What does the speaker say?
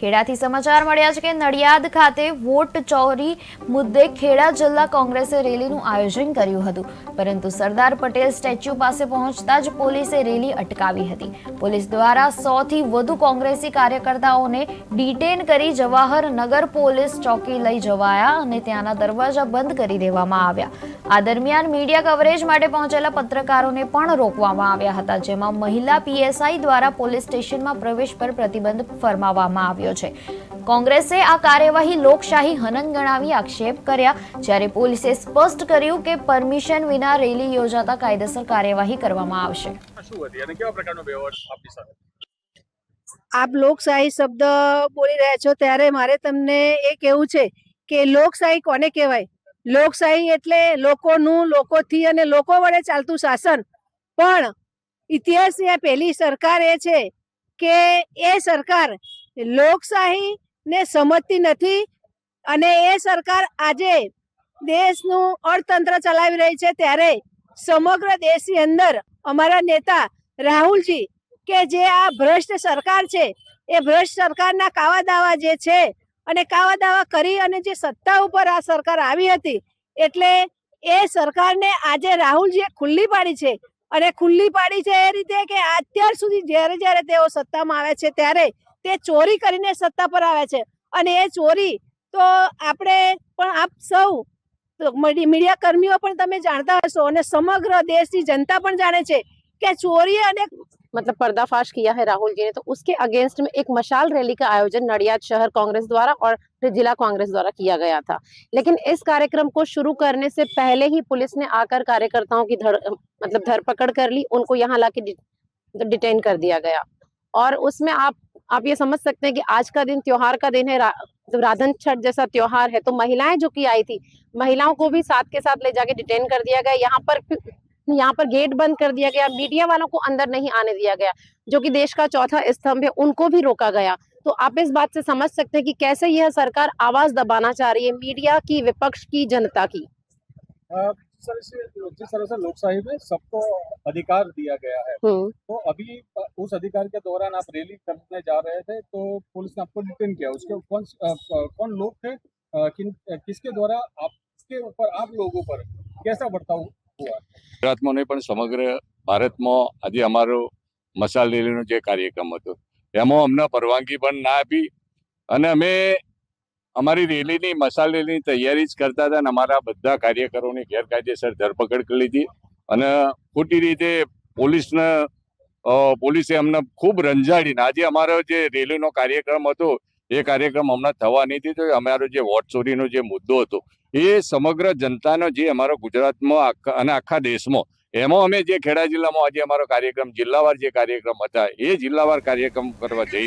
ખેડાથી સમાચાર મળ્યા છે કે નડિયાદ ખાતે વોટ ચોરી મુદ્દે ખેડા જિલ્લા કોંગ્રેસે રેલીનું આયોજન કર્યું હતું, પરંતુ સરદાર પટેલ સ્ટેચ્યુ પાસે પહોંચતા જ પોલીસે રેલી અટકાવી હતી। પોલીસ દ્વારા 100 થી વધુ કોંગ્રેસી કાર્યકર્તાઓને ડિટેન કરી જવાહરનગર પોલીસ ચોકી લઈ જવાયા અને ત્યાંના દરવાજા બંધ કરી દેવામાં આવ્યા। આ દરમિયાન મીડિયા કવરેજ માટે પહોંચેલા પત્રકારોને પણ રોકવામાં આવ્યા હતા, જેમાં મહિલા પીએસઆઈ દ્વારા પોલીસ સ્ટેશનમાં પ્રવેશ પર પ્રતિબંધ ફરમાવવામાં આવ્યો છે। કોંગ્રેસે આ કાર્યવાહી લોકશાહી હનન ગણાવી આક્ષેપ કર્યા, જ્યારે પોલીસે સ્પષ્ટ કર્યું કે પરમિશન વિના રેલી યોજાતા કાયદેસર કાર્યવાહી કરવામાં આવશે। આપ લોકશાહી શબ્દ બોલી રહ્યા છો ત્યારે મારે તમને એ કહેવું છે કે લોકશાહી કોને કહેવાય? લોકશાહી એટલે લોકોનું, લોકોથી અને લોકો વડે ચાલતું શાસન। પણ ઇતિહાસની આ પહેલી સરકાર એ છે કે એ સરકાર લોકશાહી ને સમજતી નથી અને એ સરકાર આજે દેશનું અર્થતંત્ર ચલાવી રહી છે। ત્યારે સમગ્ર દેશની અંદર અમારા નેતા રાહુલજી કે જે આ ભ્રષ્ટ સરકાર છે એ ભ્રષ્ટ સરકારના કાવા દાવા જે છે અને કાવા દાવા કરી અને જે સત્તા ઉપર આ સરકાર આવી હતી, એટલે એ સરકારને આજે રાહુલજીએ ખુલ્લી પાડી છે। અને ખુલ્લી પાડી છે એ રીતે કે અત્યાર સુધી જ્યારે જ્યારે તેઓ સત્તામાં આવે છે ત્યારે તે ચોરી કરીને સત્તા પર આવે છે અને એ ચોરી તો આપણે પણ આપ સૌ મીડિયા કર્મીઓ પણ તમે જાણતા હશો અને સમગ્ર દેશની जनता પણ જાણે છે कि चोरी अनेक मतलब पर्दाफाश किया है राहुल जी ने, तो उसके अगेंस्ट में एक मशाल रैली का आयोजन नडियाद शहर कांग्रेस द्वारा और जिला कांग्रेस द्वारा किया गया था। लेकिन इस कार्यक्रम को शुरू करने से पहले ही पुलिस ने आकर कार्यकर्ताओं की धरपकड़ कर ली, उनको यहाँ लाके डिटेन कर दिया गया। और उसमें आप ये समझ सकते हैं कि आज का दिन त्योहार का दिन है, राधन छठ जैसा त्योहार है, तो महिलाएं जो कि आई थी, महिलाओं को भी साथ के साथ ले जाके डिटेन कर दिया गया। यहाँ पर गेट बंद कर दिया गया, मीडिया वालों को अंदर नहीं आने दिया गया, जो कि देश का चौथा स्तंभ है, उनको भी रोका गया। तो आप इस बात से समझ सकते हैं कि कैसे यह सरकार आवाज दबाना चाह रही है मीडिया की, विपक्ष की, जनता की। जिस तरह से लोकशाही में सबको अधिकार दिया गया है, तो अभी उस अधिकार के दौरान आप रैली करने जा रहे थे तो पुलिस ने आपको डिटेन किया। उसके कौन लोग थे, किसके द्वारा आपके ऊपर, आप लोगों पर कैसा बर्ताव हुआ? ગુજરાતમાં નહીં પણ સમગ્ર ભારતમાં આજે અમારો મશાલ રેલીનો જે કાર્યક્રમ હતો એમાં અમને પરવાનગી પણ ના આપી અને અમે અમારી રેલીની મશાલ રેલીની તૈયારી જ કરતા હતા અને અમારા બધા કાર્યકરોની ગેરકાયદેસર ધરપકડ કરી લીધી અને ખોટી રીતે પોલીસે અમને ખૂબ રંજાડીને આજે અમારો જે રેલીનો કાર્યક્રમ હતો એ કાર્યક્રમ હમણાં થવા નહીં દીધો। અમારો જે વોટ ચોરીનો જે મુદ્દો હતો એ સમગ્ર જનતાનો જે અમારો ગુજરાતમાં અને આખા દેશમાં, એમાં અમે જે ખેડા જિલ્લામાં આજે અમારો કાર્યક્રમ જિલ્લાવાર જે કાર્યક્રમ હતા એ જિલ્લાવાર કાર્યક્રમ કરવા જઈ